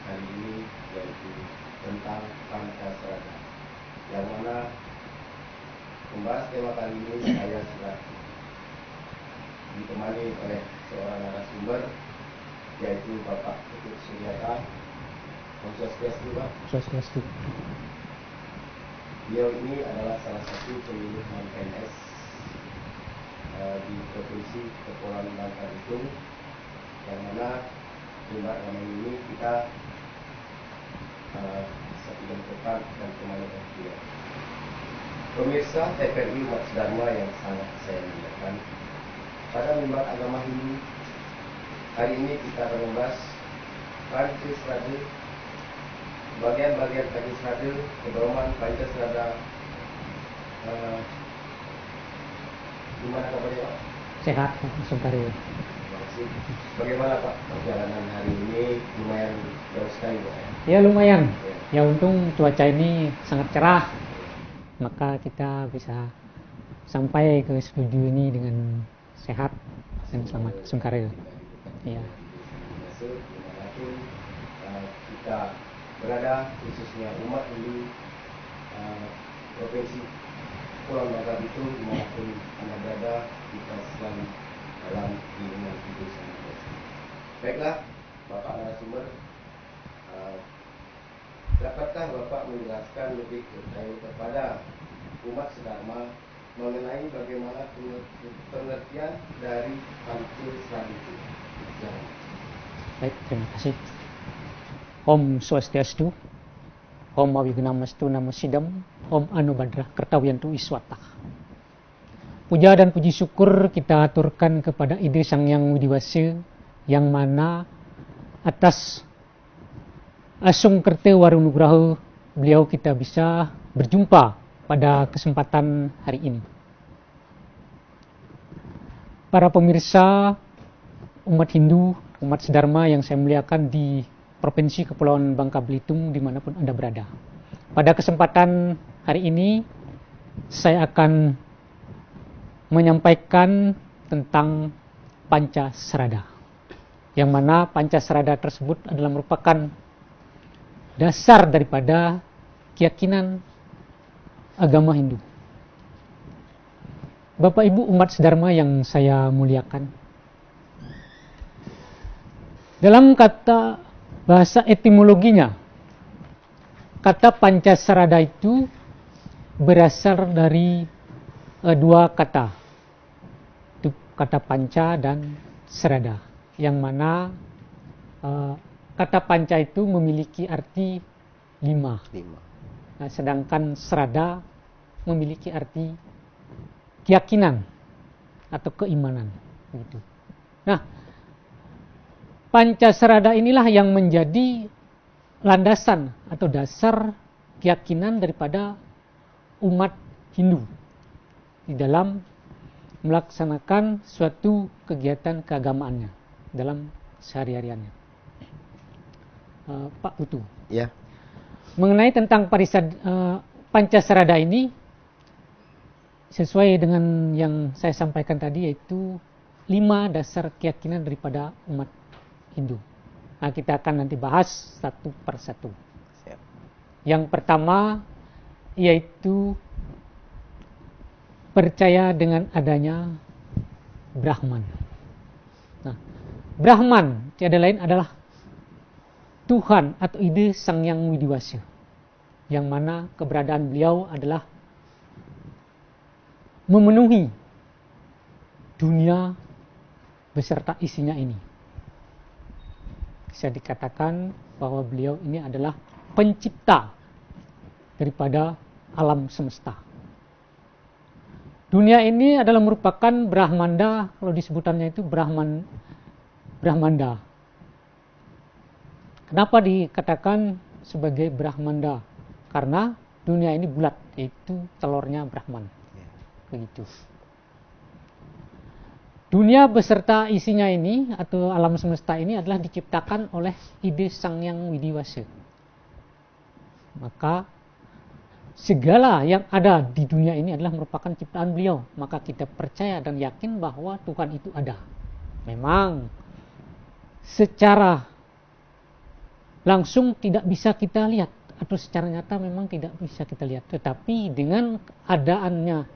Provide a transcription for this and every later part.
kali ini, yaitu tentang Pancasarada, yang mana membahas tema kali ini saya sudah ditemani oleh seorang narasumber, yaitu Bapak Ketut Suryata. Om Swastiastu, Pak. Swastiastu. Beliau ini adalah salah satu pemilih PNS di Provinsi Kepulauan Bangka Belitung, yang mana Mbak Ramai ini kita satu jam depan dan kemana beliau. Pemirsa TPRI Umat Dharma yang sangat saya muliakan, pada mimbar agama Hindu hari ini kita akan membahas Pancasarada, bagian-bagian Pancasarada, kedoman Pancasarada. Gimana kabarnya, Pak? Sehat, Sungkario. Terima kasih. Bagaimana, Pak, perjalanan hari ini? Lumayan jauh sekali, Pak. Ya lumayan. Ya untung cuaca ini sangat cerah, maka kita bisa sampai ke studio ini dengan sehat dan selamat, Sungkario. Ya. Masuk dimanapun kita berada, khususnya umat Hindu Provinsi Kepulauan Bangka Belitung, dimanapun Anda berada, kita selalu dalam lindungan Ibu Sang Maha Esa. Baiklah, Bapak narasumber, dapatkah Bapak menjelaskan lebih detail kepada umat sedharma mengenai bagaimana pengertian dari Pancasarada itu? Baik, terima kasih. Om Swastiastu, Om Awignamastu Namasidam, Om Anubhadra Kertawiyantu Iswata. Puja dan puji syukur kita aturkan kepada Ide Sang Yang Widiwasa, yang mana atas Asung Kerte Warunugraha beliau kita bisa berjumpa pada kesempatan hari ini. Para pemirsa umat Hindu, umat sedharma yang saya muliakan di Provinsi Kepulauan Bangka Belitung dimanapun Anda berada. Pada kesempatan hari ini saya akan menyampaikan tentang Pancasarada, yang mana Pancasarada tersebut adalah merupakan dasar daripada keyakinan agama Hindu. Bapak Ibu umat sedharma yang saya muliakan, dalam kata bahasa etimologinya, kata Pancasarada itu berasal dari dua kata, itu kata panca dan sarada, yang mana kata panca itu memiliki arti 5. Nah, sedangkan sarada memiliki arti keyakinan atau keimanan. Gitu. Nah, Pancasarada inilah yang menjadi landasan atau dasar keyakinan daripada umat Hindu di dalam melaksanakan suatu kegiatan keagamaannya dalam sehari-hariannya. Pak Putu. Ya. Mengenai tentang Pancasarada ini, sesuai dengan yang saya sampaikan tadi, yaitu 5 dasar keyakinan daripada umat Hindu. Nah, kita akan nanti bahas satu persatu. Siap. Yang pertama yaitu percaya dengan adanya Brahman. Nah, Brahman tiada lain adalah Tuhan atau Ide Sang Yang Widiwasa, yang mana keberadaan beliau adalah memenuhi dunia beserta isinya ini. Bisa dikatakan bahwa beliau ini adalah pencipta daripada alam semesta. Dunia ini adalah merupakan Brahmanda, kalau disebutannya itu Brahmanda. Kenapa dikatakan sebagai Brahmanda? Karena dunia ini bulat, yaitu telurnya Brahman. Begitu. Dunia beserta isinya ini atau alam semesta ini adalah diciptakan oleh Ide Sang Yang Widiwasa. Maka segala yang ada di dunia ini adalah merupakan ciptaan beliau. Maka kita percaya dan yakin bahwa Tuhan itu ada. Memang secara langsung tidak bisa kita lihat, atau secara nyata memang tidak bisa kita lihat, tetapi dengan adaannya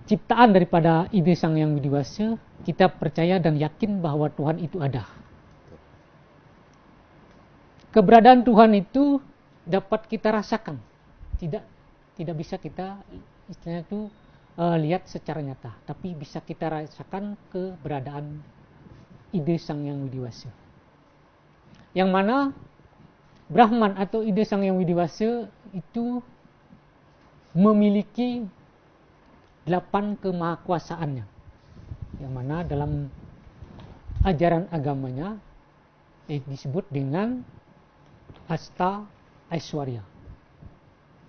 ciptaan daripada ide Sang Yang Widiwasa, kita percaya dan yakin bahwa Tuhan itu ada. Keberadaan Tuhan itu dapat kita rasakan, tidak bisa kita istilahnya itu lihat secara nyata, tapi bisa kita rasakan keberadaan ide Sang Yang Widiwasa. Yang mana Brahman atau ide Sang Yang Widiwasa itu memiliki 8 kemahakuasaannya, yang mana dalam ajaran agamanya disebut dengan Asta Aishwarya,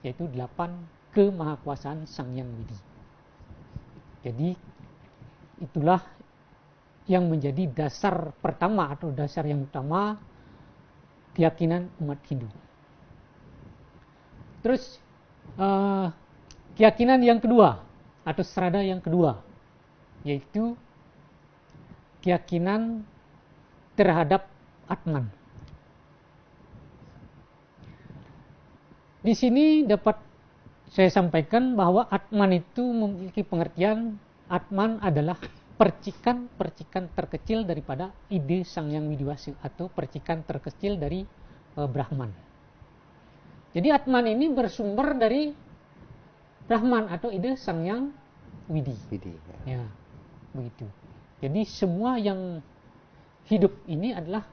yaitu 8 kemahakuasaan Sang Yang Widi. Jadi itulah yang menjadi dasar pertama atau dasar yang utama keyakinan umat Hindu. Terus keyakinan yang kedua atau strada yang kedua, yaitu keyakinan terhadap Atman. Di sini dapat saya sampaikan bahwa Atman itu memiliki pengertian, Atman adalah percikan-percikan terkecil daripada ide Sang Yang Widiwasa atau percikan terkecil dari Brahman. Jadi Atman ini bersumber dari Brahman atau ide Sang Yang Widi. Ya, begitu. Jadi semua yang hidup ini adalah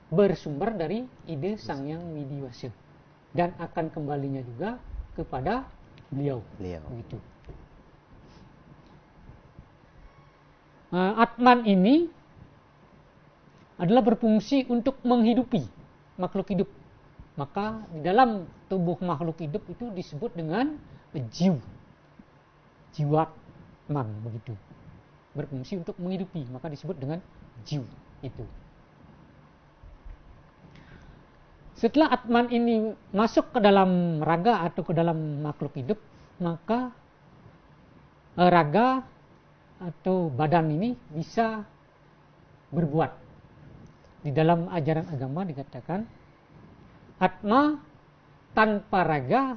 bersumber dari ide Sang Yang Widiwasa dan akan kembalinya juga kepada beliau. Begitu. Atman ini adalah berfungsi untuk menghidupi makhluk hidup. Maka di dalam tubuh makhluk hidup itu disebut dengan jiwatman, begitu. Berfungsi untuk menghidupi, maka disebut dengan jiw itu. Setelah Atman ini masuk ke dalam raga atau ke dalam makhluk hidup, maka raga atau badan ini bisa berbuat. Di dalam ajaran agama dikatakan Atma tanpa raga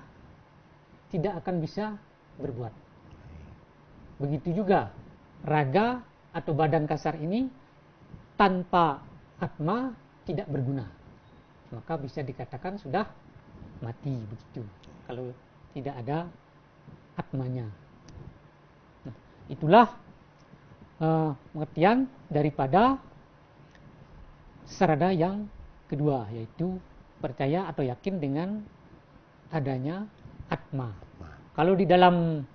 tidak akan bisa berbuat. Begitu juga raga atau badan kasar ini tanpa Atma tidak berguna. Maka bisa dikatakan sudah mati, begitu, kalau tidak ada Atmanya. Nah, itulah pengertian daripada strada yang kedua, yaitu percaya atau yakin dengan adanya Atma. Kalau di dalam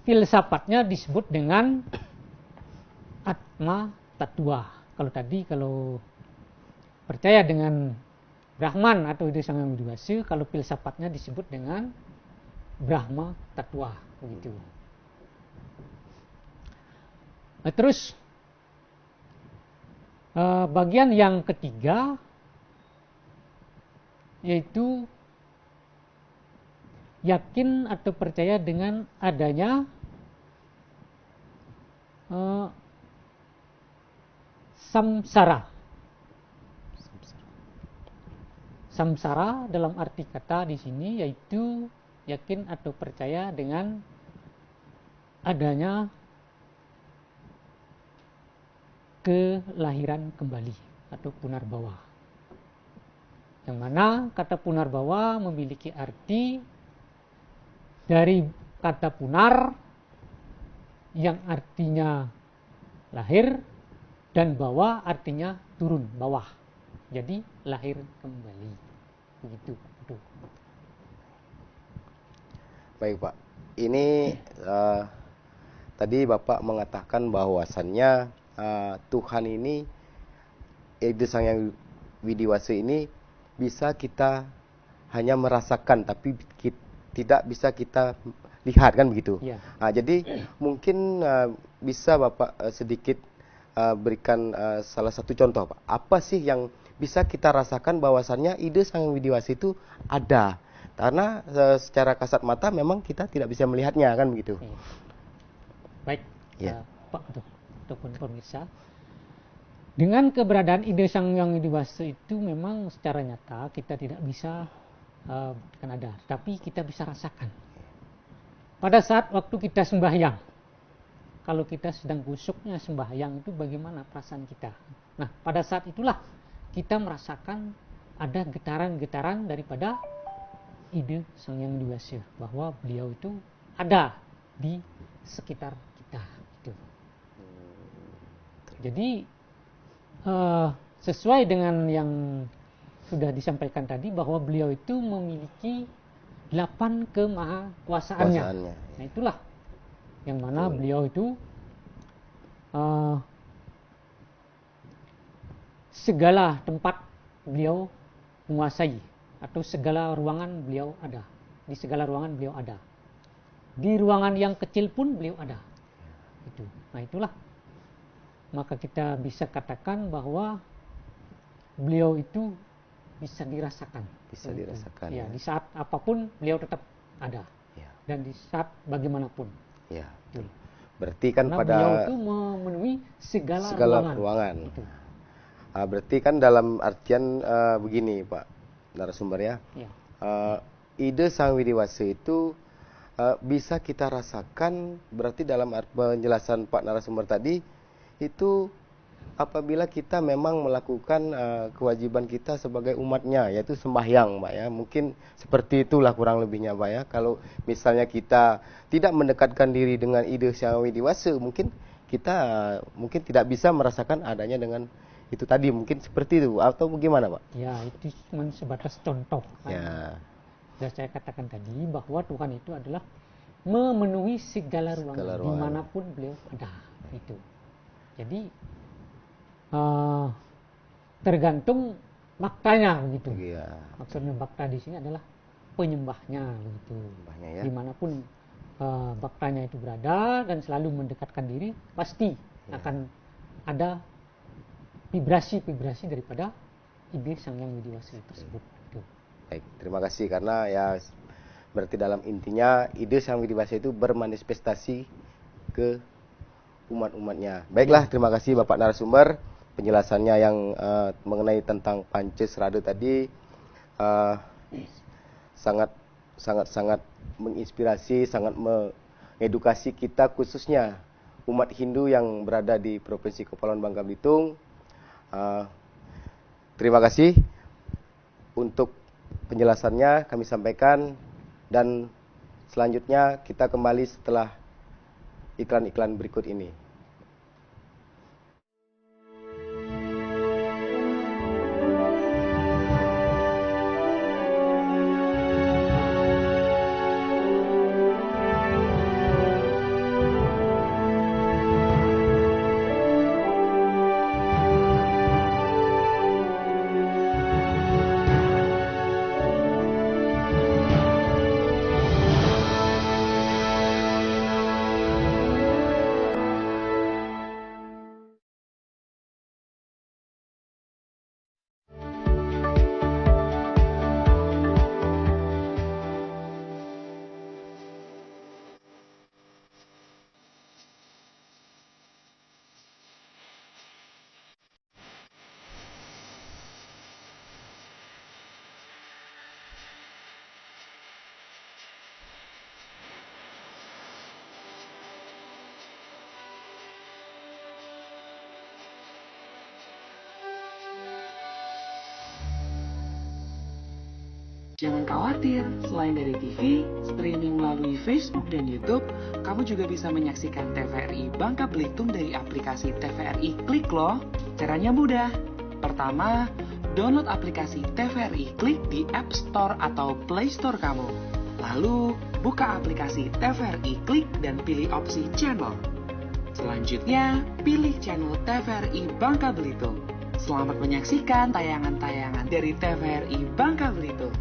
filsafatnya disebut dengan Atma Tattva. Kalau percaya dengan Brahman atau ide Sang Yang Widiwasa, kalau filsafatnya disebut dengan Brahma Tattva, begitu. Terus bagian yang ketiga yaitu yakin atau percaya dengan adanya samsara. Samsara dalam arti kata di sini yaitu yakin atau percaya dengan adanya kelahiran kembali atau punarbawa. Yang mana kata punarbawa memiliki arti dari kata punar yang artinya lahir dan bawa artinya turun, bawah. Jadi lahir kembali. Begitu. Baik Pak, ini tadi Bapak mengatakan bahwasannya Tuhan ini, ide Sang Yang Widiwasa ini bisa kita hanya merasakan, tapi tidak bisa kita lihat, kan begitu? Ya. Jadi mungkin bisa Bapak sedikit berikan salah satu contoh, Pak. Apa sih yang bisa kita rasakan bahwasannya ide Sang Yang Widiwasa itu ada? Karena secara kasat mata memang kita tidak bisa melihatnya, kan begitu? Ya. Baik, Ya. Pak ataupun pemirsa. Dengan keberadaan ide Sang Hyang Widi Wasa itu memang secara nyata kita tidak bisa buktikan ada, tapi kita bisa rasakan. Pada saat waktu kita sembahyang, kalau kita sedang kusuknya sembahyang itu bagaimana perasaan kita. Nah, pada saat itulah kita merasakan ada getaran-getaran daripada ide Sang Hyang Widi Wasa, bahwa beliau itu ada di sekitar kita. Gitu. Jadi sesuai dengan yang sudah disampaikan tadi, bahwa beliau itu memiliki 8 kemahakuasaannya. Nah, itulah yang mana beliau itu segala tempat beliau menguasai, atau segala ruangan beliau ada. Di segala ruangan beliau ada. Di ruangan yang kecil pun beliau ada. Itu. Nah, itulah. Maka kita bisa katakan bahwa beliau itu bisa dirasakan. Bisa dirasakan. Ya, di saat apapun beliau tetap ada. Ya. Dan di saat bagaimanapun. Ya. Berarti kan karena pada beliau itu memenuhi segala ruangan. Itu. Berarti kan dalam artian begini, Pak narasumber ya. Ya. Ide Sang Widi Wasa itu bisa kita rasakan, berarti dalam penjelasan Pak narasumber tadi itu apabila kita memang melakukan kewajiban kita sebagai umatnya, yaitu sembahyang, Pak ya. Mungkin seperti itulah kurang lebihnya, Pak ya. Kalau misalnya kita tidak mendekatkan diri dengan ide Sang Widi Wasa, mungkin kita mungkin tidak bisa merasakan adanya dengan itu tadi, mungkin seperti itu, atau bagaimana, Pak? Ya, itu cuma sebatas contoh. Ya. Sudah saya katakan tadi bahwa Tuhan itu adalah memenuhi segala ruangan. Dimanapun beliau ada. Itu. Jadi tergantung baktanya begitu. Iya. Maksudnya bakta di sini adalah penyembahnya begitu. Ya. Dimanapun baktanya itu berada dan selalu mendekatkan diri, pasti akan ada vibrasi-vibrasi daripada ide Sang Hyang Widi Wasa tersebut. Baik, terima kasih, karena ya berarti dalam intinya ide Sang Widi Wasa itu bermanifestasi ke umat-umatnya. Baiklah, terima kasih Bapak narasumber penjelasannya yang mengenai tentang Pancasrada tadi sangat menginspirasi, sangat mengedukasi kita, khususnya umat Hindu yang berada di Provinsi Kepulauan Bangka Belitung. Terima kasih untuk penjelasannya kami sampaikan, dan selanjutnya kita kembali setelah iklan-iklan berikut ini. Jangan khawatir, selain dari TV, streaming melalui Facebook dan YouTube, kamu juga bisa menyaksikan TVRI Bangka Belitung dari aplikasi TVRI Klik loh. Caranya mudah. Pertama, download aplikasi TVRI Klik di App Store atau Play Store kamu. Lalu, buka aplikasi TVRI Klik dan pilih opsi channel. Selanjutnya, pilih channel TVRI Bangka Belitung. Selamat menyaksikan tayangan-tayangan dari TVRI Bangka Belitung.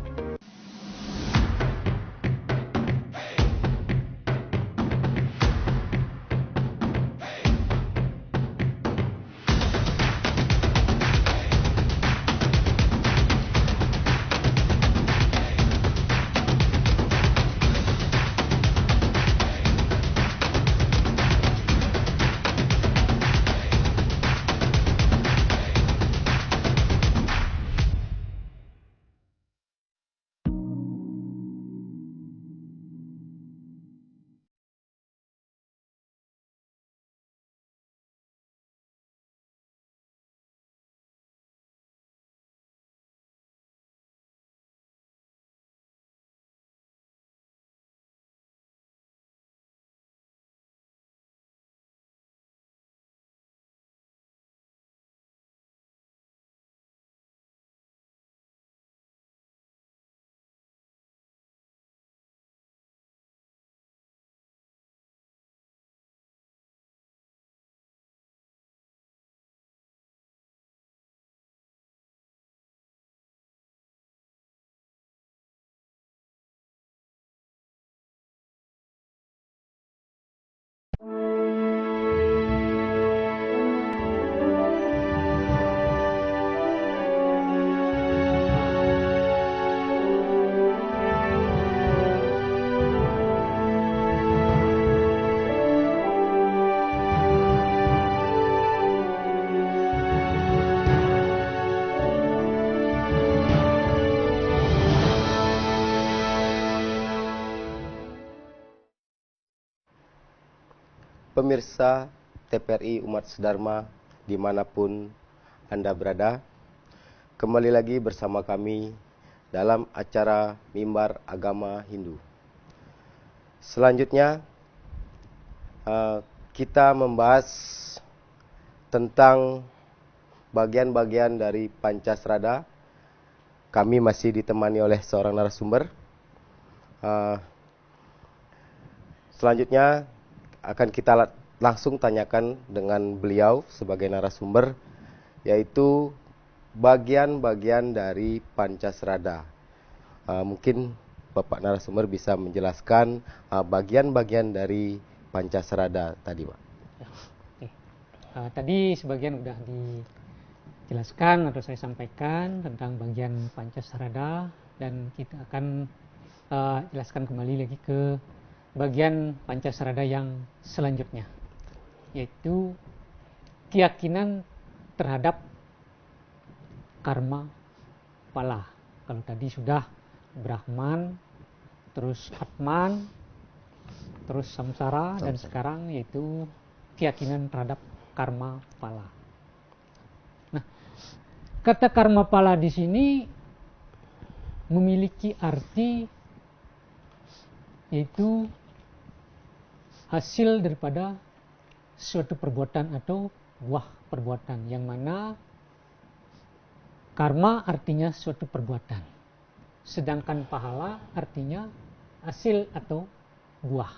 pemirsa TVRI umat sedharma dimanapun Anda berada. Kembali lagi bersama kami dalam acara Mimbar Agama Hindu. Selanjutnya kita membahas tentang bagian-bagian dari Pancasrada. Kami masih ditemani oleh seorang narasumber. Selanjutnya akan kita langsung tanyakan dengan beliau sebagai narasumber, yaitu bagian-bagian dari Pancasrada. Mungkin Bapak narasumber bisa menjelaskan bagian-bagian dari Pancasrada tadi, Pak. Tadi sebagian sudah dijelaskan atau saya sampaikan tentang bagian Pancasrada, dan kita akan jelaskan kembali lagi ke bagian Pancasrada yang selanjutnya, yaitu keyakinan terhadap karma pala. Kalau tadi sudah Brahman, terus Atman, terus samsara, dan sekarang yaitu keyakinan terhadap karma pala. Nah, kata karma pala di sini memiliki arti yaitu hasil daripada suatu perbuatan atau buah perbuatan, yang mana karma artinya suatu perbuatan, sedangkan pahala artinya hasil atau buah.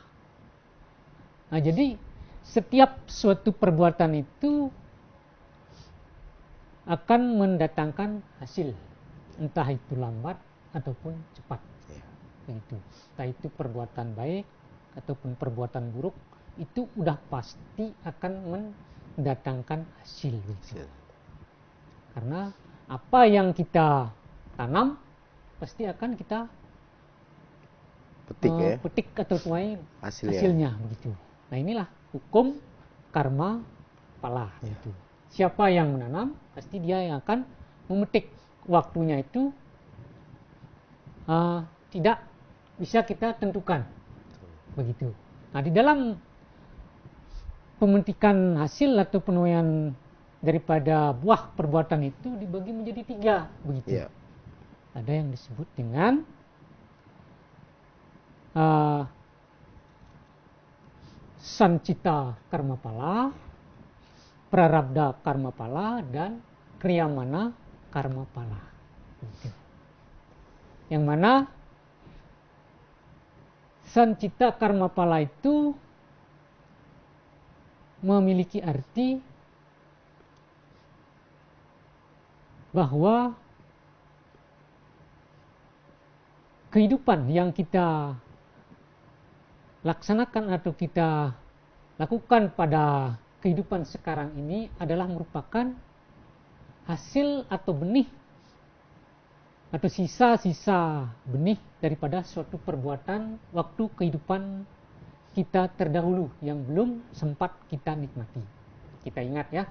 Nah, jadi setiap suatu perbuatan itu akan mendatangkan hasil, entah itu lambat ataupun cepat. Begitu. Entah itu perbuatan baik ataupun perbuatan buruk, itu udah pasti akan mendatangkan hasil. Begitu. Karena apa yang kita tanam pasti akan kita petik atau tuai hasilnya. Begitu. Nah, inilah hukum karma pala. Gitu. Siapa yang menanam pasti dia yang akan memetik. Waktunya itu tidak bisa kita tentukan. Begitu. Nah, di dalam pemetikan hasil atau penuaian daripada buah perbuatan itu dibagi menjadi 3. Begitu. Ada yang disebut dengan sancita karma pala, prarabdha karma pala, dan kriyamana karma pala. Begitu. Yang mana sancita karma pala itu memiliki arti bahwa kehidupan yang kita laksanakan atau kita lakukan pada kehidupan sekarang ini adalah merupakan hasil atau benih atau sisa-sisa benih daripada suatu perbuatan waktu kehidupan kita terdahulu yang belum sempat kita nikmati. Kita ingat ya.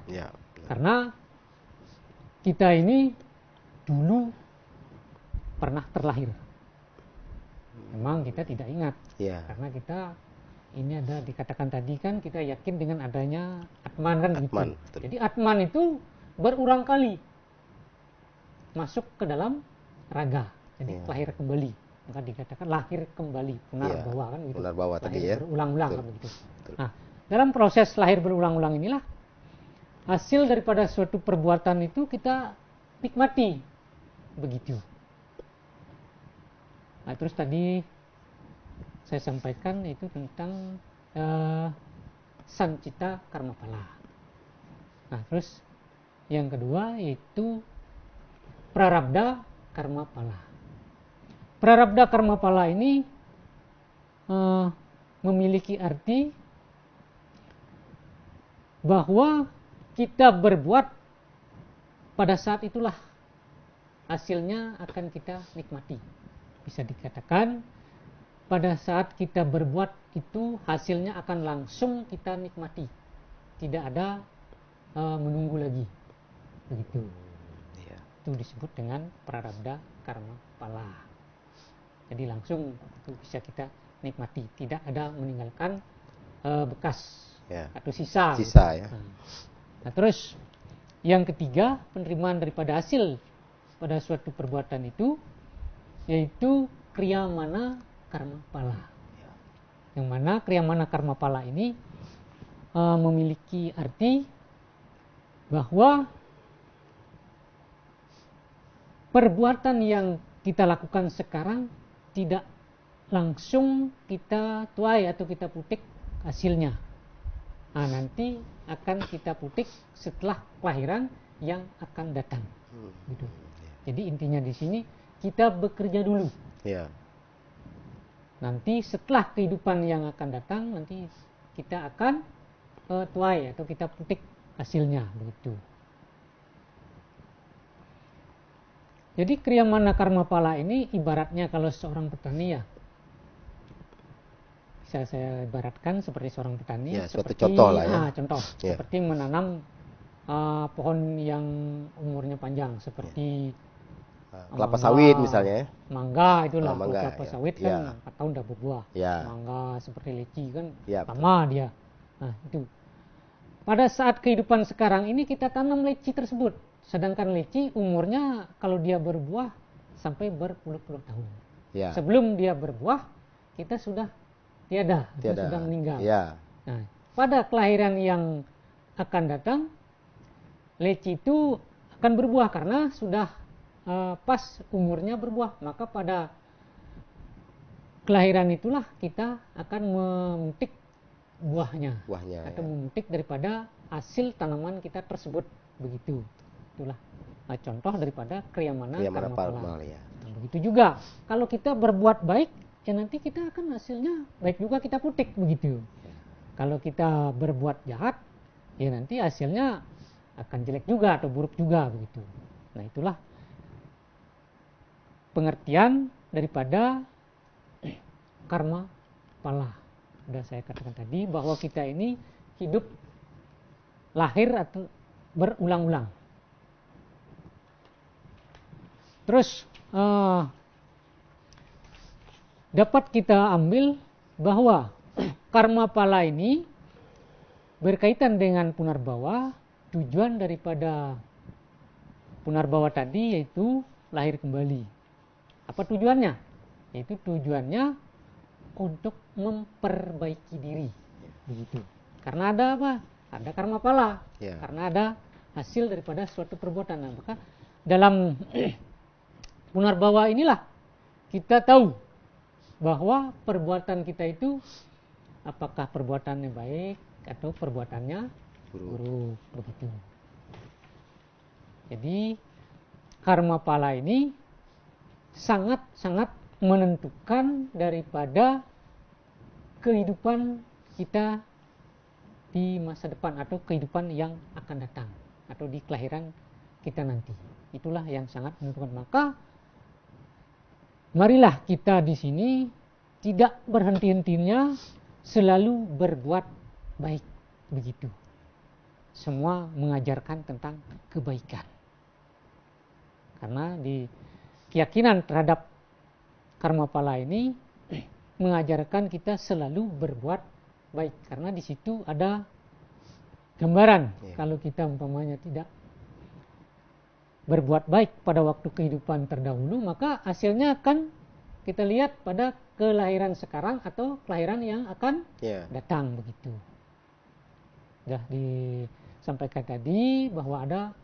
Karena kita ini dulu pernah terlahir. Memang kita tidak ingat. Karena kita ini ada dikatakan tadi kan, kita yakin dengan adanya Atman kan. Atman, gitu. Jadi Atman itu berulang kali masuk ke dalam raga, jadi lahir kembali, maka dikatakan lahir kembali, punarbawa kan gitu. Punarbawa tadi ya. Berulang-ulang kan begitu. Nah, dalam proses lahir berulang-ulang inilah hasil daripada suatu perbuatan itu kita nikmati, begitu. Nah, terus tadi saya sampaikan itu tentang sancita karma pala. Nah, terus yang kedua yaitu prarabdha karma pala. Prarabdha karma pala ini memiliki arti bahwa kita berbuat pada saat itulah hasilnya akan kita nikmati. Bisa dikatakan pada saat kita berbuat itu hasilnya akan langsung kita nikmati. Tidak ada menunggu lagi. Begitu. Itu disebut dengan prarabdha karma pala. Jadi langsung itu bisa kita nikmati, tidak ada meninggalkan bekas Ya. atau sisa. Sisa ya. Nah, terus yang ketiga, penerimaan daripada hasil pada suatu perbuatan itu yaitu kriyamana karma pala. Yang mana kriyamana karma pala ini memiliki arti bahwa perbuatan yang kita lakukan sekarang tidak langsung kita tuai atau kita putik hasilnya. Nah, nanti akan kita putik setelah kelahiran yang akan datang. Gitu. Jadi intinya di sini kita bekerja dulu. Ya. Nanti setelah kehidupan yang akan datang, nanti kita akan tuai atau kita putik hasilnya, begitu. Jadi kriyamana karma pala ini ibaratnya kalau seorang petani ya, bisa saya ibaratkan seperti seorang petani. Ya, suatu seperti, contoh lah ya. Contoh, Ya. seperti menanam pohon yang umurnya panjang, seperti Kelapa mangga, sawit misalnya ya. Mangga itulah, Mangga, kelapa ya. sawit kan Ya. 4 tahun udah berbuah. Ya. Mangga seperti leci kan Ya, lama dia. Nah, itu. Pada saat kehidupan sekarang ini kita tanam leci tersebut. Sedangkan leci umurnya kalau dia berbuah sampai berpuluh-puluh tahun. Ya. Sebelum dia berbuah, kita sudah tiada, atau Tiada. sudah meninggal. Ya. Nah, pada kelahiran yang akan datang, leci itu akan berbuah karena sudah pas umurnya berbuah. Maka pada kelahiran itulah kita akan memetik buahnya. Atau Ya. memetik daripada hasil tanaman kita tersebut, begitu. Itulah contoh daripada kriyamana karma pala. Ya. Nah, begitu juga kalau kita berbuat baik, ya nanti kita akan hasilnya baik juga kita putik, begitu. Kalau kita berbuat jahat, ya nanti hasilnya akan jelek juga atau buruk juga, begitu. Nah, itulah pengertian daripada karma pala. Sudah saya katakan tadi bahwa kita ini hidup lahir atau berulang-ulang. Terus dapat kita ambil bahwa karma pala ini berkaitan dengan punarbawa. Tujuan daripada punarbawa tadi yaitu lahir kembali. Apa tujuannya? Yaitu tujuannya untuk memperbaiki diri, begitu. Karena ada apa? Ada karma pala. Ya. Karena ada hasil daripada suatu perbuatan. Nah, maka dalam punarbawa inilah kita tahu bahwa perbuatan kita itu apakah perbuatannya baik atau perbuatannya buruk, begitu. Jadi karma pala ini sangat-sangat menentukan daripada kehidupan kita di masa depan atau kehidupan yang akan datang atau di kelahiran kita nanti. Itulah yang sangat menentukan. Maka marilah kita di sini tidak berhenti-hentinya selalu berbuat baik, begitu. Semua mengajarkan tentang kebaikan. Karena di keyakinan terhadap karma pala ini mengajarkan kita selalu berbuat baik. Karena di situ ada gambaran kalau kita umpamanya tidak berbuat baik pada waktu kehidupan terdahulu, maka hasilnya akan kita lihat pada kelahiran sekarang atau kelahiran yang akan datang, begitu. Sudah disampaikan tadi bahwa ada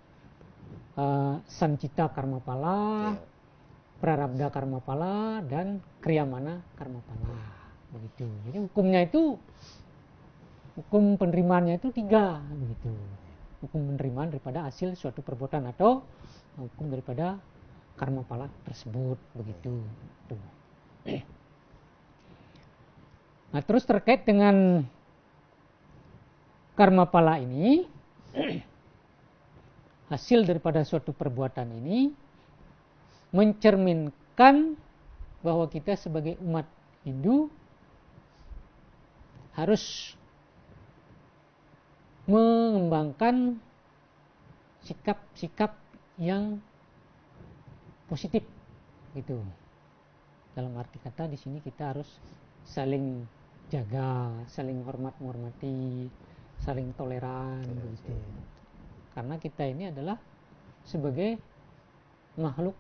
sancita karma pala, prarabdha karma pala, dan kriyamana karma pala, begitu. Jadi hukumnya itu, hukum penerimaannya itu 3, begitu. Hukum penerimaan daripada hasil suatu perbuatan atau hukum daripada karma pala tersebut, begitu. Tuh. Nah, terus terkait dengan karma pala ini, hasil daripada suatu perbuatan ini mencerminkan bahwa kita sebagai umat Hindu harus mengembangkan sikap-sikap yang positif, gitu. Dalam arti kata di sini kita harus saling jaga, saling menghormati, saling toleran begitu. Karena kita ini adalah sebagai makhluk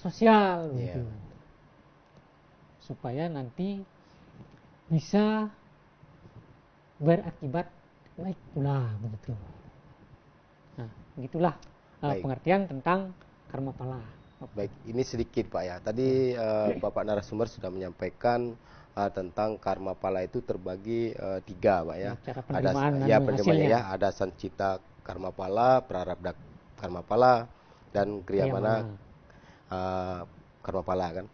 sosial gitu. Supaya nanti bisa berakibat baik pula begitu. Nah, begitulah pengertian tentang karma pala. Baik, ini sedikit Pak ya. Tadi Bapak narasumber sudah menyampaikan tentang karma pala itu terbagi 3 Pak ya. Cara penerimaan ada penerimaannya ya, ada sancita karma pala, prarabdha karma pala, dan kriyamana karma pala kan.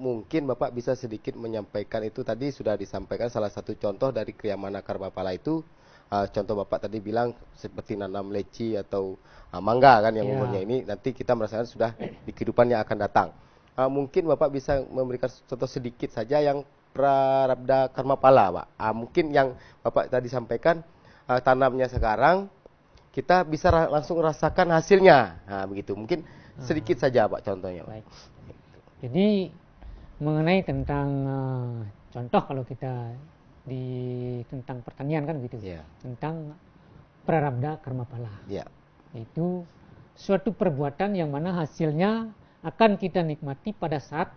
Mungkin Bapak bisa sedikit menyampaikan itu, tadi sudah disampaikan salah satu contoh dari kriyamana karma pala itu. Contoh Bapak tadi bilang seperti nanam leci atau mangga kan yang umurnya ini nanti kita merasakan sudah di kehidupan yang akan datang. Mungkin Bapak bisa memberikan contoh sedikit saja yang prarabdha karma pala Pak. Mungkin yang Bapak tadi sampaikan tanamnya sekarang kita bisa langsung rasakan hasilnya. Begitu. Mungkin sedikit saja Pak contohnya Pak. Baik. Jadi mengenai tentang contoh kalau kita tentang pertanian kan gitu, tentang prarabdha karma pala, itu suatu perbuatan yang mana hasilnya akan kita nikmati pada saat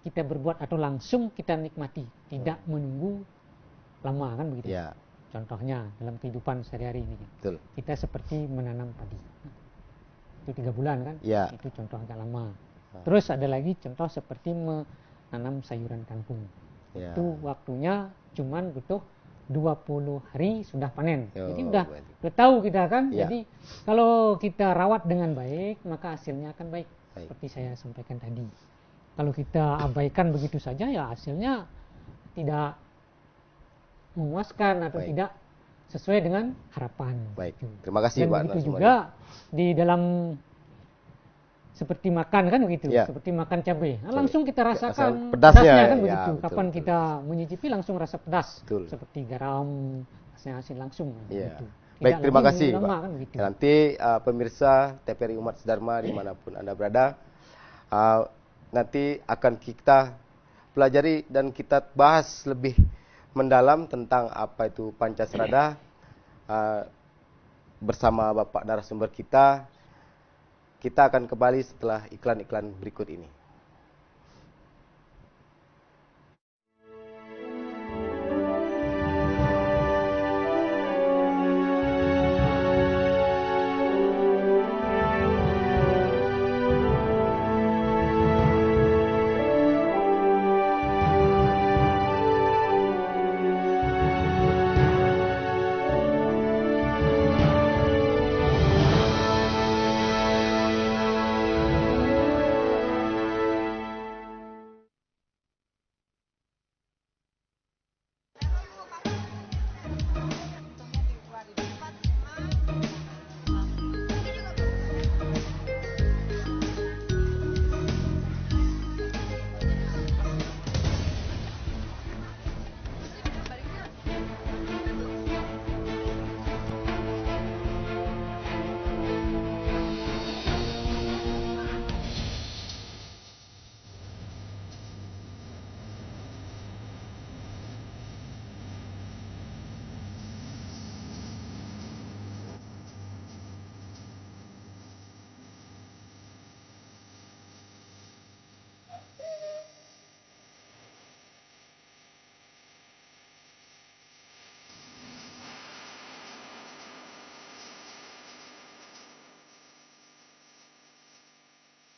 kita berbuat atau langsung kita nikmati, tidak menunggu lama kan begitu. Contohnya dalam kehidupan sehari-hari ini, kita seperti menanam padi, itu 3 bulan kan, itu contoh agak lama. Terus ada lagi contoh seperti menanam sayuran kangkung. Itu waktunya cuman butuh 20 hari sudah panen. Jadi udah tahu kita kan. Jadi kalau kita rawat dengan baik maka hasilnya akan baik. Seperti saya sampaikan tadi. Kalau kita abaikan begitu saja ya hasilnya tidak memuaskan atau tidak sesuai dengan harapan. Baik. Terima kasih dan Pak. Begitu juga di dalam seperti makan kan begitu, seperti makan cabai. Langsung kita rasakan pedasnya kan begitu. Kapan kita menyicipi langsung rasa pedas. Seperti garam, hasil langsung. Begitu. Baik, terima kasih Pak. Kan, begitu. Nanti pemirsa TVRI Umat Sedharma dimanapun Anda berada, nanti akan kita pelajari dan kita bahas lebih mendalam tentang apa itu Pancasrada bersama Bapak narasumber kita. Kita akan kembali setelah iklan-iklan berikut ini.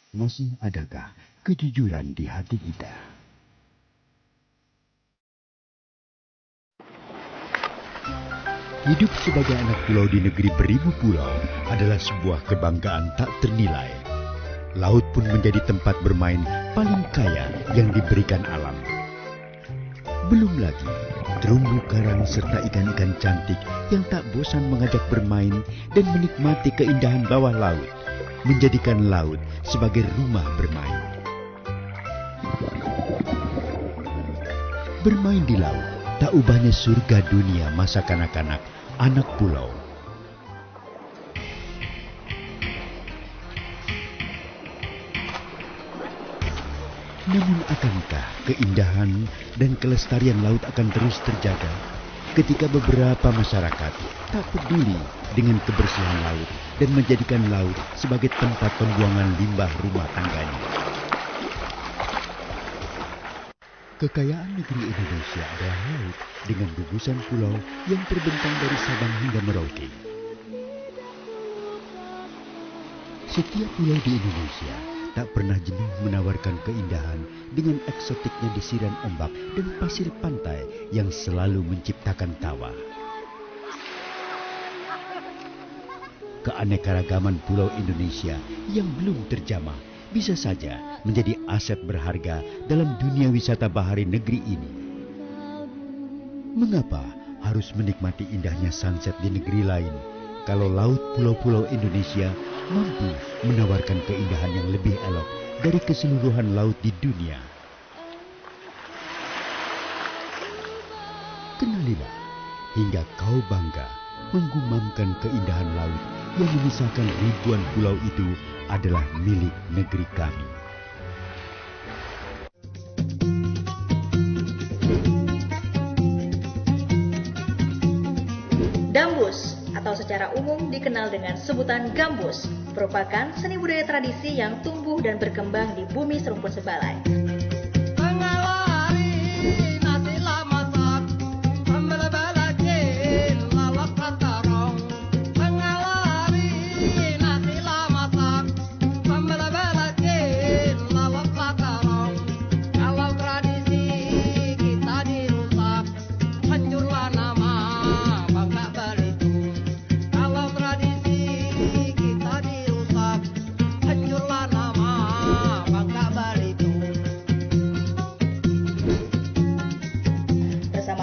Masih adakah kejujuran di hati kita? Hidup sebagai anak pulau di negeri beribu pulau adalah sebuah kebanggaan tak ternilai. Laut pun menjadi tempat bermain paling kaya yang diberikan alam. Belum lagi terumbu karang serta ikan-ikan cantik yang tak bosan mengajak bermain dan menikmati keindahan bawah laut, menjadikan laut sebagai rumah bermain. Bermain di laut tak ubahnya surga dunia masa kanak-kanak anak pulau. Namun akankah keindahan dan kelestarian laut akan terus terjaga ketika beberapa masyarakat tak peduli dengan kebersihan laut dan menjadikan laut sebagai tempat pembuangan limbah rumah tangganya. Kekayaan negeri Indonesia adalah laut dengan gugusan pulau yang terbentang dari Sabang hingga Merauke. Setiap pulau di Indonesia tak pernah jenuh menawarkan keindahan dengan eksotiknya desiran ombak dan pasir pantai yang selalu menciptakan tawa. Keanekaragaman pulau Indonesia yang belum terjamah bisa saja menjadi aset berharga dalam dunia wisata bahari negeri ini. Mengapa harus menikmati indahnya sunset di negeri lain kalau laut pulau-pulau Indonesia mampu menawarkan keindahan yang lebih elok dari keseluruhan laut di dunia? Kenalilah hingga kau bangga menggumamkan keindahan laut yang memisahkan ribuan pulau itu adalah milik negeri kami. Dambus atau secara umum dikenal dengan sebutan gambus merupakan seni budaya tradisi yang tumbuh dan berkembang di bumi serumpun sebalai.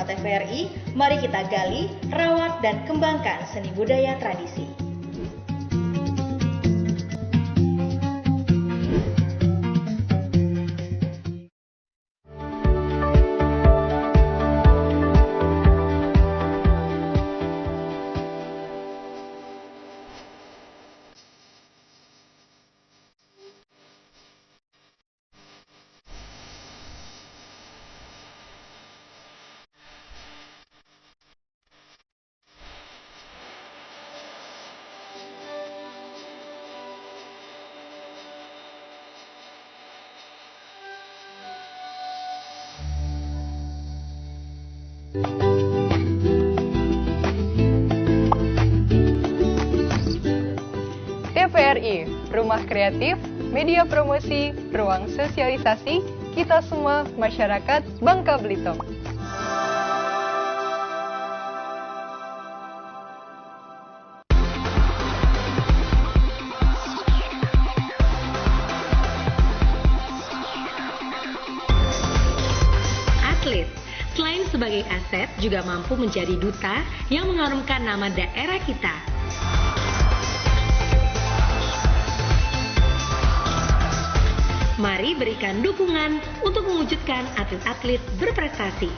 TVRI, mari kita gali, rawat, dan kembangkan seni budaya tradisi. TVRI, Rumah Kreatif, Media Promosi, Ruang Sosialisasi, kita semua masyarakat Bangka Belitung. Atlet, selain sebagai aset, juga mampu menjadi duta yang mengharumkan nama daerah kita. Mari berikan dukungan untuk mewujudkan atlet-atlet berprestasi.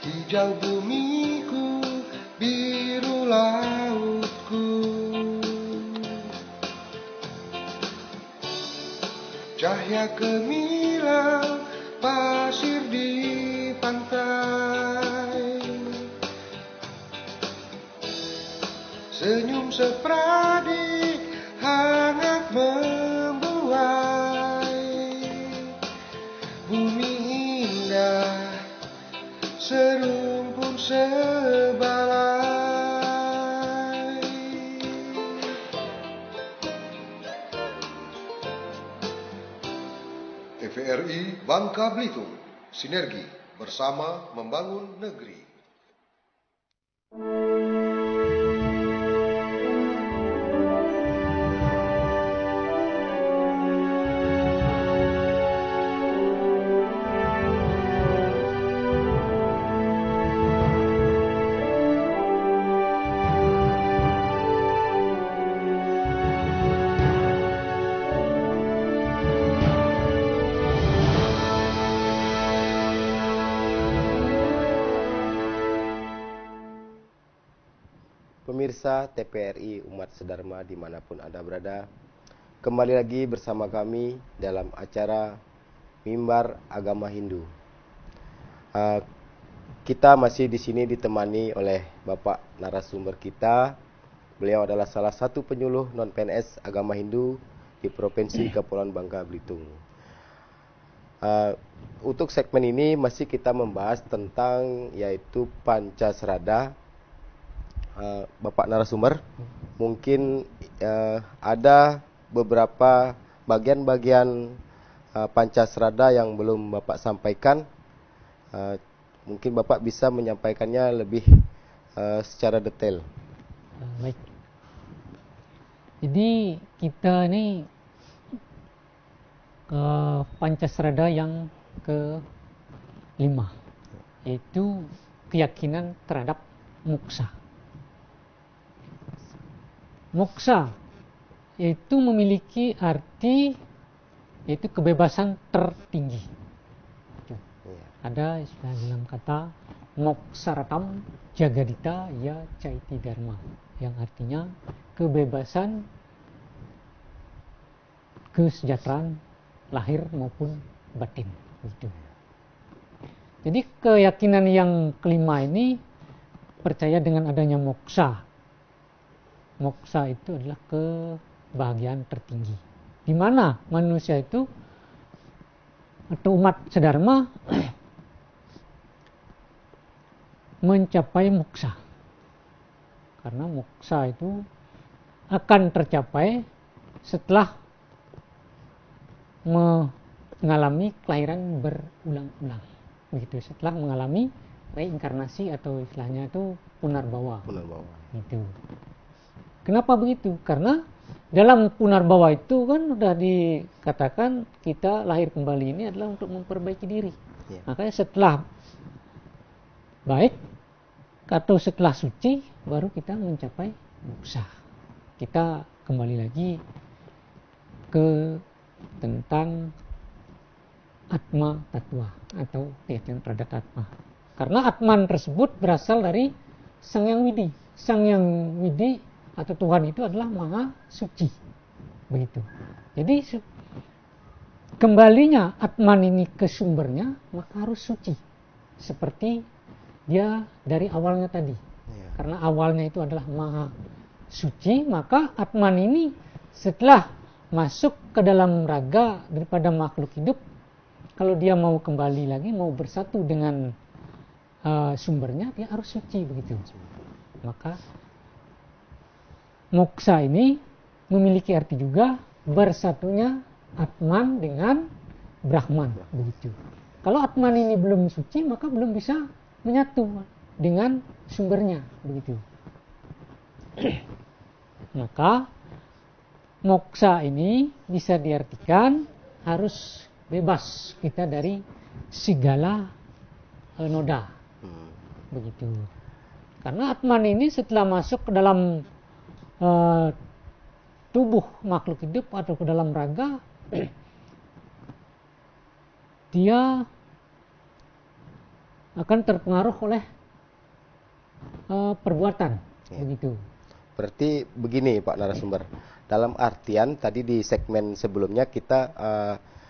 Hijau bumiku, biru lautku, cahaya gemilang pasir di pantai, senyum sepradi hangat membuai, bumi indah serumpun sebalai. TVRI Bangka Belitung, sinergi bersama membangun negeri. pemirsa TVRI umat sedharma dimanapun Anda berada. Kembali lagi bersama kami dalam acara Mimbar Agama Hindu. Kita masih di sini ditemani oleh Bapak narasumber kita. Beliau adalah salah satu penyuluh non-PNS agama Hindu di Provinsi Kepulauan Bangka Belitung. Untuk segmen ini masih kita membahas tentang yaitu Pancasrada. Bapak narasumber, mungkin ada beberapa bagian-bagian Pancasrada yang belum Bapak sampaikan. Mungkin Bapak bisa menyampaikannya lebih secara detail. Baik. Jadi kita ini Pancasrada yang ke-5, yaitu keyakinan terhadap moksa. Moksa yaitu memiliki arti yaitu kebebasan tertinggi. Ada istilah dalam kata moksaratam jagadita ya caiti dharma, yang artinya kebebasan kesejahteraan lahir maupun batin. Gitu. Jadi keyakinan yang kelima ini percaya dengan adanya moksa. Moksa itu adalah kebahagiaan tertinggi, di mana manusia itu atau umat sedharma mencapai moksa. Karena moksa itu akan tercapai setelah mengalami kelahiran berulang-ulang. Begitu, setelah mengalami reinkarnasi atau istilahnya itu punarbawa. Gitu. Kenapa begitu? Karena dalam punarbawa itu kan sudah dikatakan kita lahir kembali ini adalah untuk memperbaiki diri. Makanya setelah baik atau setelah suci baru kita mencapai moksa. Kita kembali lagi ke tentang Atma Tattva atau keyakinan terhadap Atma. Karena Atman tersebut berasal dari Sang Yang Widi. Sang Yang Widi atau Tuhan itu adalah maha suci. Begitu. Jadi kembalinya Atman ini ke sumbernya maka harus suci. Seperti dia dari awalnya tadi. Karena awalnya itu adalah maha suci, maka Atman ini setelah masuk ke dalam raga daripada makhluk hidup, kalau dia mau kembali lagi, mau bersatu dengan sumbernya, dia harus suci. Begitu. Maka moksa ini memiliki arti juga bersatunya Atman dengan Brahman. Begitu. Kalau Atman ini belum suci, maka belum bisa menyatu dengan sumbernya. Begitu. Maka moksa ini bisa diartikan harus bebas kita dari segala noda. Begitu. Karena Atman ini setelah masuk ke dalam tubuh makhluk hidup atau ke dalam raga, dia akan terpengaruh oleh perbuatan. Begitu. Berarti begini Pak narasumber, dalam artian tadi di segmen sebelumnya kita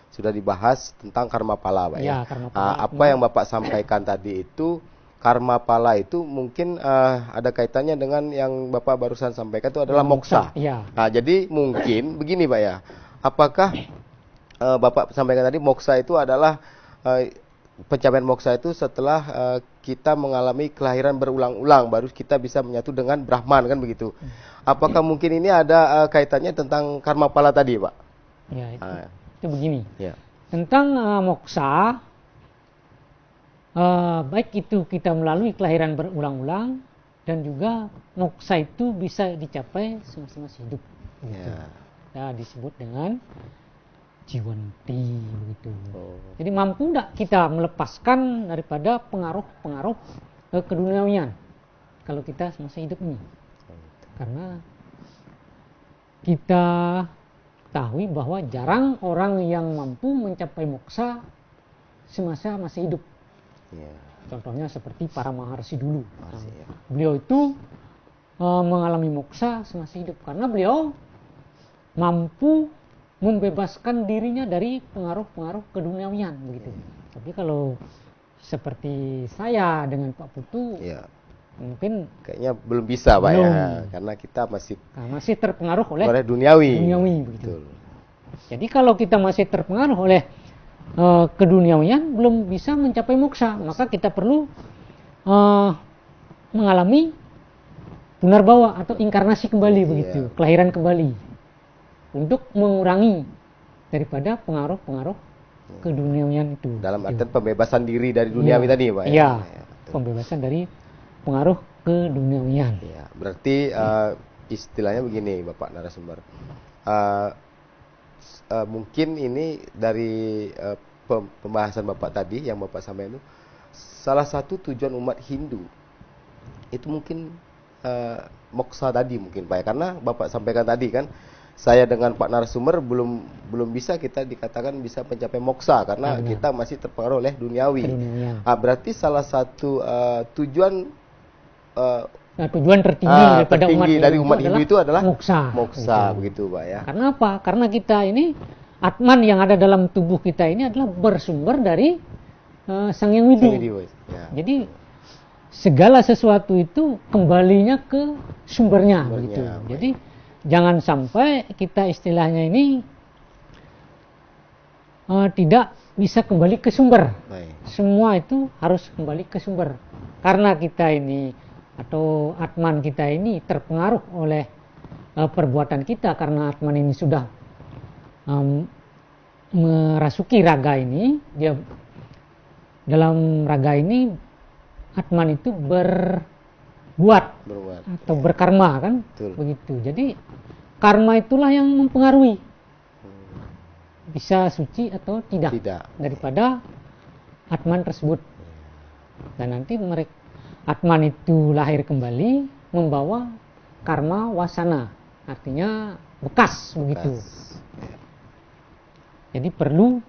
sudah dibahas tentang karma pala, Pak ya. Karma pala, apa yang Bapak sampaikan tadi itu karma pala itu mungkin ada kaitannya dengan yang Bapak barusan sampaikan itu adalah moksa. Ya. Nah, jadi mungkin begini Pak ya, apakah Bapak sampaikan tadi moksa itu adalah pencapaian moksa itu setelah kita mengalami kelahiran berulang-ulang baru kita bisa menyatu dengan Brahman, kan begitu. Apakah mungkin ini ada kaitannya tentang karma pala tadi, Pak? Ya, itu begini. Ya. Tentang moksa, baik itu kita melalui kelahiran berulang-ulang dan juga moksa itu bisa dicapai semasa masih hidup. Gitu. Ya, disebut dengan jiwanti, begitu. Jadi mampu tidak kita melepaskan daripada pengaruh-pengaruh keduniawian kalau kita semasa hidup ini? Karena kita ketahui bahwa jarang orang yang mampu mencapai moksa semasa masih hidup. Contohnya seperti para maharsi dulu. Beliau itu mengalami moksa semasa hidup karena beliau mampu membebaskan dirinya dari pengaruh-pengaruh keduniawian begitu. Tapi kalau seperti saya dengan Pak Putu, Ya. mungkin Kayaknya belum bisa Pak Belum. ya, karena kita masih terpengaruh oleh duniawi. begitu. Betul. Jadi kalau kita masih terpengaruh oleh keduniawian, belum bisa mencapai moksa, maka kita perlu mengalami punarbawa atau inkarnasi kembali begitu, kelahiran kembali untuk mengurangi daripada pengaruh-pengaruh keduniawian itu. Dalam artian pembebasan diri dari duniawi tadi Pak ya. Iya, Ya, betul. pembebasan dari pengaruh keduniawian. Ya, berarti istilahnya begini Bapak narasumber. Mungkin ini dari pembahasan Bapak tadi yang Bapak sampaikan itu, salah satu tujuan umat Hindu itu mungkin moksa tadi mungkin Pak ya, karena Bapak sampaikan tadi kan, saya dengan Pak narasumber belum bisa kita dikatakan bisa mencapai moksa karena kita masih terpengaruh oleh duniawi. Berarti salah satu tujuan tujuan tertinggi daripada dari umat Hindu itu adalah moksa begitu Pak ya. Karena apa? Karena kita ini Atman yang ada dalam tubuh kita ini adalah bersumber dari Sang Yang Widi. Ya. Jadi segala sesuatu itu kembalinya ke sumbernya begitu. Jadi jangan sampai kita istilahnya ini tidak bisa kembali ke sumber. Semua itu harus kembali ke sumber. Karena kita ini atau Atman kita ini terpengaruh oleh perbuatan kita, karena Atman ini sudah merasuki raga ini, dia dalam raga ini Atman itu berbuat atau berkarma kan. Betul. Begitu. Jadi karma itulah yang mempengaruhi bisa suci atau tidak daripada Atman tersebut. Dan nanti Atman itu lahir kembali membawa karma wasana, artinya bekas begitu. Jadi perlu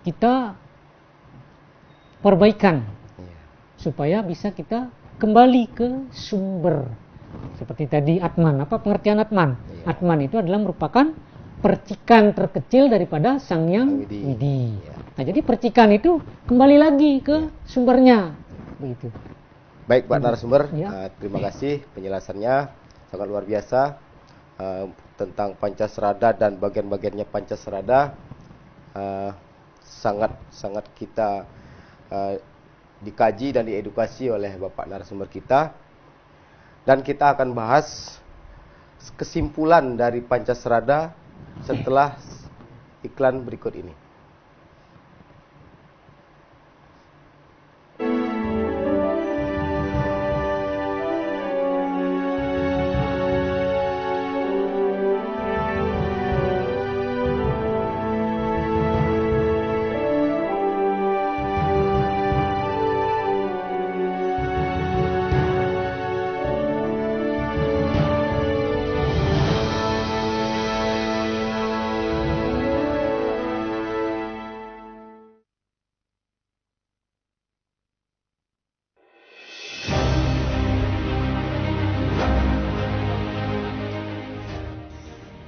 kita perbaikan supaya bisa kita kembali ke sumber. Seperti tadi Atman, apa pengertian Atman? Atman itu adalah merupakan percikan terkecil daripada Sang Yang Widi. Nah, jadi percikan itu kembali lagi ke sumbernya, begitu. Baik Pak narasumber, terima kasih penjelasannya sangat luar biasa tentang Pancasrada dan bagian-bagiannya Pancasrada. Sangat kita dikaji dan diedukasi oleh Bapak narasumber kita. Dan kita akan bahas kesimpulan dari Pancasrada setelah iklan berikut ini.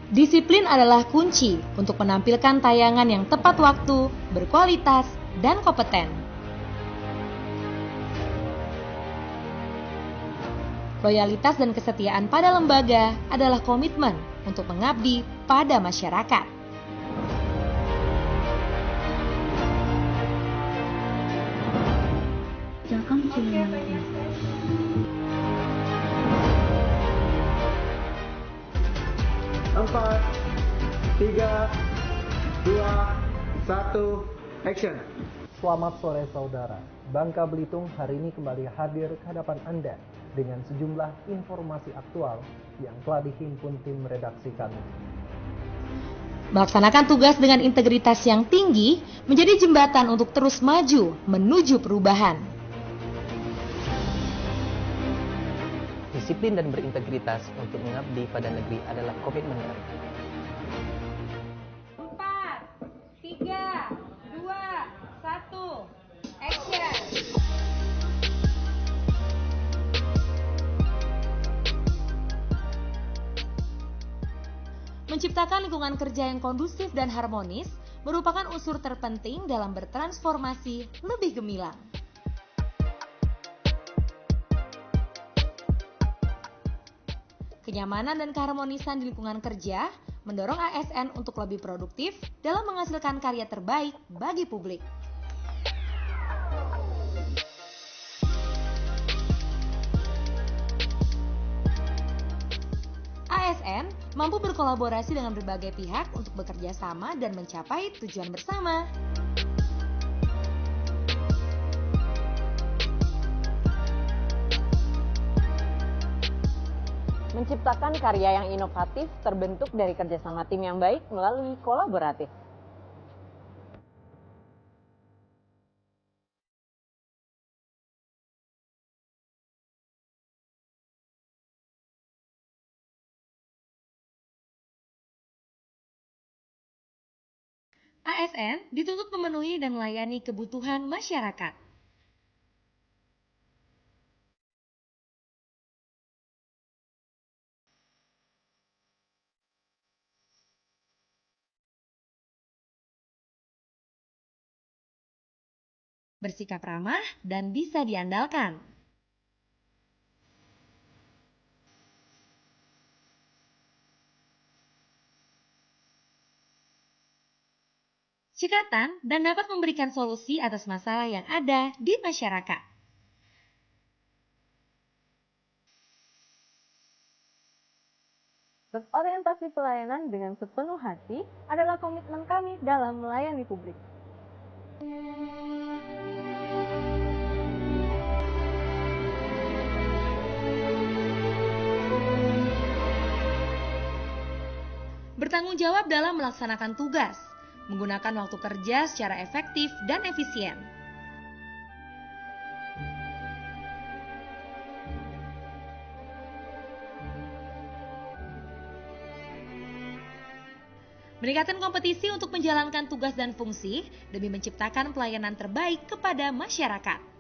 Disiplin adalah kunci untuk menampilkan tayangan yang tepat waktu, berkualitas, dan kompeten. Loyalitas dan kesetiaan pada lembaga adalah komitmen untuk mengabdi pada masyarakat. Empat, 3, 2, 1, action. Selamat sore saudara. Bangka Belitung hari ini kembali hadir ke hadapan Anda dengan sejumlah informasi aktual yang telah dihimpun tim redaksi kami. Melaksanakan tugas dengan integritas yang tinggi menjadi jembatan untuk terus maju menuju perubahan. Disiplin dan berintegritas untuk mengabdi pada negeri adalah komitmen kami. 4, 3, 2, 1, action! Menciptakan lingkungan kerja yang kondusif dan harmonis merupakan unsur terpenting dalam bertransformasi lebih gemilang. Kenyamanan dan keharmonisan di lingkungan kerja mendorong ASN untuk lebih produktif dalam menghasilkan karya terbaik bagi publik. ASN mampu berkolaborasi dengan berbagai pihak untuk bekerja sama dan mencapai tujuan bersama. Menciptakan karya yang inovatif terbentuk dari kerjasama tim yang baik melalui kolaboratif. ASN dituntut memenuhi dan melayani kebutuhan masyarakat. Bersikap ramah dan bisa diandalkan. Cekatan dan dapat memberikan solusi atas masalah yang ada di masyarakat. Berorientasi pelayanan dengan sepenuh hati adalah komitmen kami dalam melayani publik. Bertanggung jawab dalam melaksanakan tugas, menggunakan waktu kerja secara efektif dan efisien. Meningkatkan kompetisi untuk menjalankan tugas dan fungsi demi menciptakan pelayanan terbaik kepada masyarakat.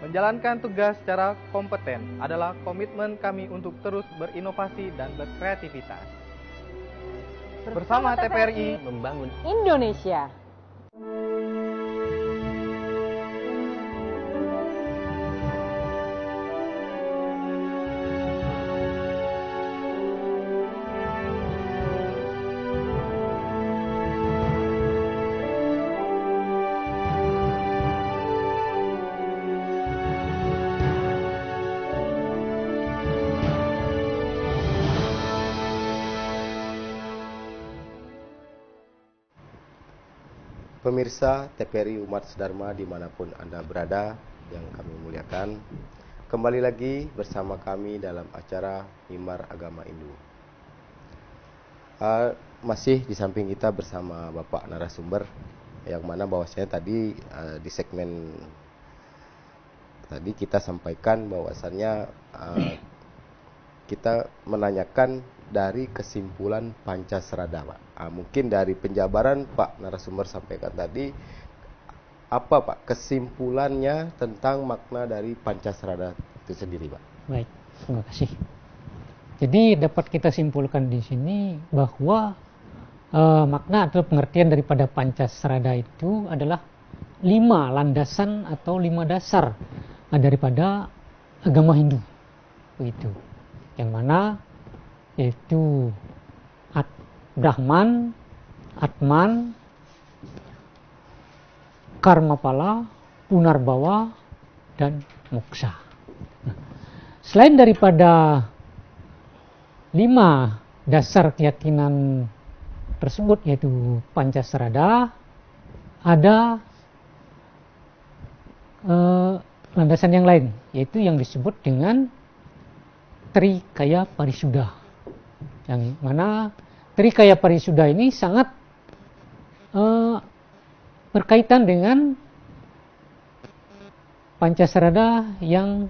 Menjalankan tugas secara kompeten adalah komitmen kami untuk terus berinovasi dan berkreativitas. Bersama TVRI membangun Indonesia. Pemirsa TVRI Umat Sedharma dimanapun Anda berada yang kami muliakan, kembali lagi bersama kami dalam acara Mimbar Agama Hindu. Masih di samping kita bersama Bapak narasumber, yang mana bahwasanya tadi di segmen tadi kita sampaikan bahwasannya kita menanyakan dari kesimpulan Pancasrada, Pak. Mungkin dari penjabaran Pak narasumber sampaikan tadi, apa Pak kesimpulannya tentang makna dari Pancasrada itu sendiri, Pak? Baik, terima kasih. Jadi dapat kita simpulkan di sini bahwa makna atau pengertian daripada Pancasrada itu adalah 5 landasan atau 5 dasar daripada agama Hindu, begitu. Yang mana yaitu Brahman, Atman, Karmapala, Punarbawa, dan Moksha. Nah, selain daripada 5 dasar keyakinan tersebut yaitu Pancasrada, ada landasan yang lain yaitu yang disebut dengan Trikaya Parisuddha, yang mana Trikaya Parisuddha ini sangat berkaitan dengan Pancasrada yang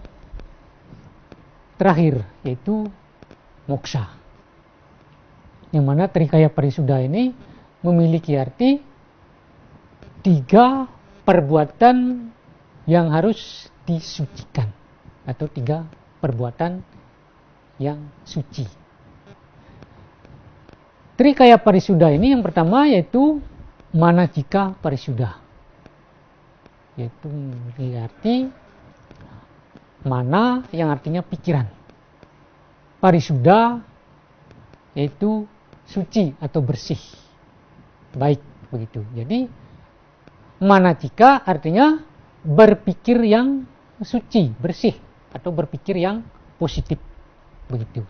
terakhir yaitu moksha, yang mana Trikaya Parisuddha ini memiliki arti 3 perbuatan yang harus disucikan. atau 3 perbuatan yang suci. Trikaya Parisuddha ini yang pertama yaitu Manacika Parisuddha, yaitu berarti mana yang artinya pikiran, Parisuddha yaitu suci atau bersih, baik begitu. Jadi Manacika artinya berpikir yang suci, bersih, atau berpikir yang positif begitu.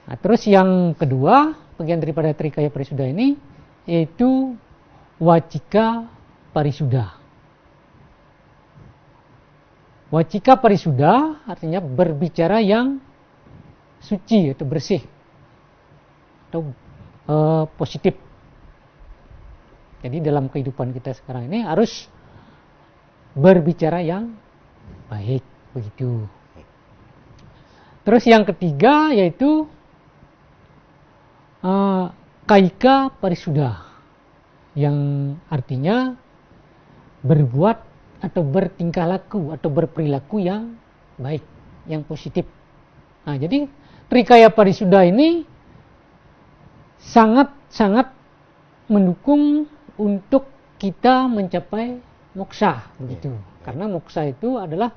Nah, terus yang kedua bagian daripada Trikaya Parisuddha ini yaitu Wacika Parisuddha. Wacika Parisuddha artinya berbicara yang suci atau bersih atau positif. Jadi dalam kehidupan kita sekarang ini harus berbicara yang baik begitu. Terus yang ketiga yaitu Kaika Parisuddha, yang artinya berbuat atau bertingkah laku atau berperilaku yang baik, yang positif. Nah, jadi Trikaya Parisuddha ini sangat mendukung untuk kita mencapai moksa begitu. Karena moksa itu adalah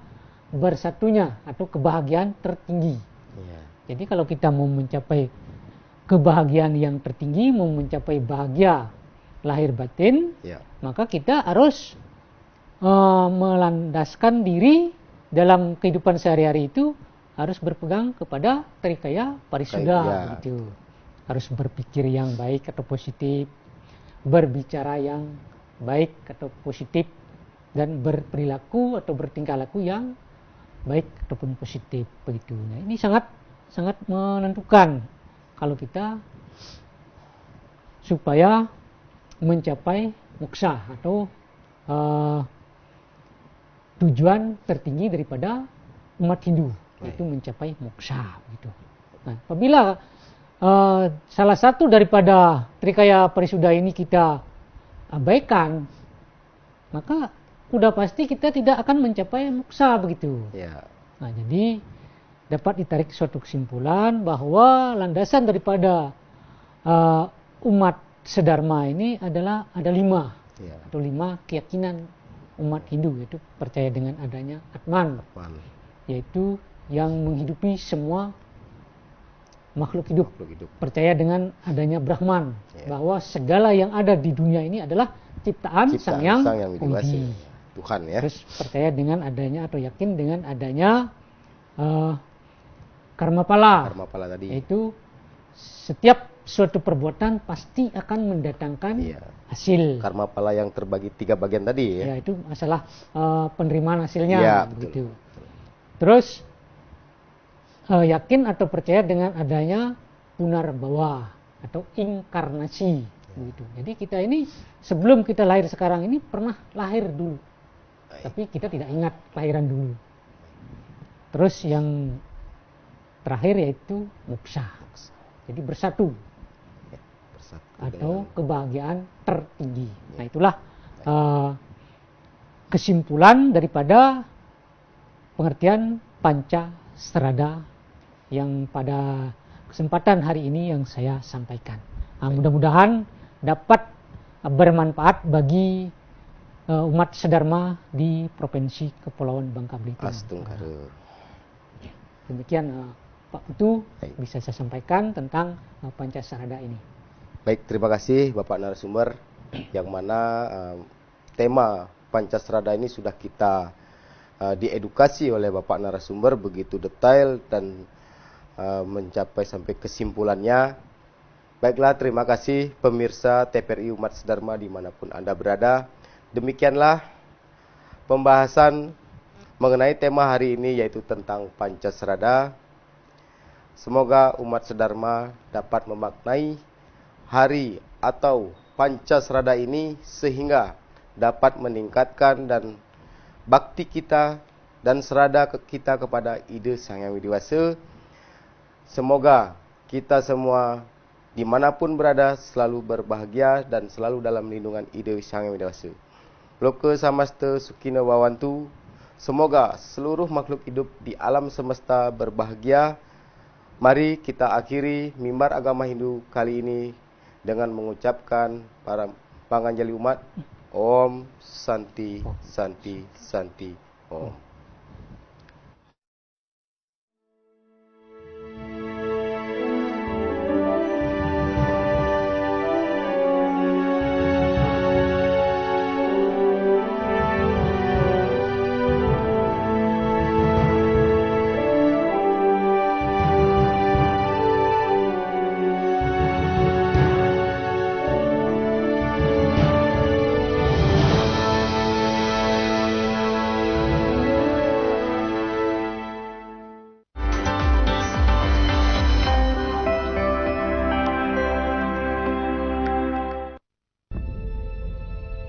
bersatunya atau kebahagiaan tertinggi. Jadi kalau kita mau mencapai kebahagiaan yang tertinggi, mau mencapai bahagia lahir batin, maka kita harus melandaskan diri dalam kehidupan sehari-hari itu harus berpegang kepada Trikaya Parisuddha gitu. Harus berpikir yang baik atau positif, berbicara yang baik atau positif, dan berperilaku atau bertingkah laku yang baik ataupun positif begitu. Nah, ini sangat menentukan kalau kita supaya mencapai moksa atau tujuan tertinggi daripada umat Hindu, yaitu mencapai moksa gitu. Nah, apabila salah satu daripada Trikaya Parisuddha ini kita abaikan, maka sudah pasti kita tidak akan mencapai moksa begitu. Nah, jadi dapat ditarik suatu kesimpulan bahwa landasan daripada umat sedharma ini adalah ada 5 atau 5 keyakinan umat Hindu, yaitu percaya dengan adanya Atman, yaitu yang menghidupi semua makhluk hidup. Percaya dengan adanya Brahman, bahwa segala yang ada di dunia ini adalah ciptaan Sang Yang Widi, Tuhan ya. Terus percaya dengan adanya atau yakin dengan adanya karma pala tadi, yaitu setiap suatu perbuatan pasti akan mendatangkan hasil. Karma pala yang terbagi 3 bagian tadi ya. Ya, itu masalah penerimaan hasilnya begitu. Terus yakin atau percaya dengan adanya punarbawa atau inkarnasi begitu. Jadi kita ini sebelum kita lahir sekarang ini pernah lahir dulu, tapi kita tidak ingat lahiran dulu. Terus yang terakhir yaitu moksa, jadi bersatu atau kebahagiaan tertinggi. Nah, itulah kesimpulan daripada pengertian Pancasrada yang pada kesempatan hari ini yang saya sampaikan. Nah, mudah-mudahan dapat bermanfaat bagi umat sedharma di Provinsi Kepulauan Bangka Belitung. Demikian Pak Putu bisa saya sampaikan tentang Pancasrada ini. Baik, terima kasih Bapak narasumber, yang mana tema Pancasrada ini sudah kita diedukasi oleh Bapak narasumber begitu detail dan mencapai sampai kesimpulannya. Baiklah, terima kasih pemirsa TVRI Umat Sedharma dimanapun Anda berada. Demikianlah pembahasan mengenai tema hari ini, yaitu tentang Pancasrada. Semoga umat Sedharma dapat memaknai hari atau Pancasrada ini sehingga dapat meningkatkan dan bakti kita dan serada kita kepada ide Sang Yang Widi Wasa. Semoga kita semua dimanapun berada selalu berbahagia dan selalu dalam lindungan ide Sang Yang Widi Wasa. Loka samasta sukina wawantu, Semoga seluruh makhluk hidup di alam semesta berbahagia. Mari kita akhiri mimbar agama Hindu kali ini dengan mengucapkan para panganjali umat Om Santi Santi Santi Om.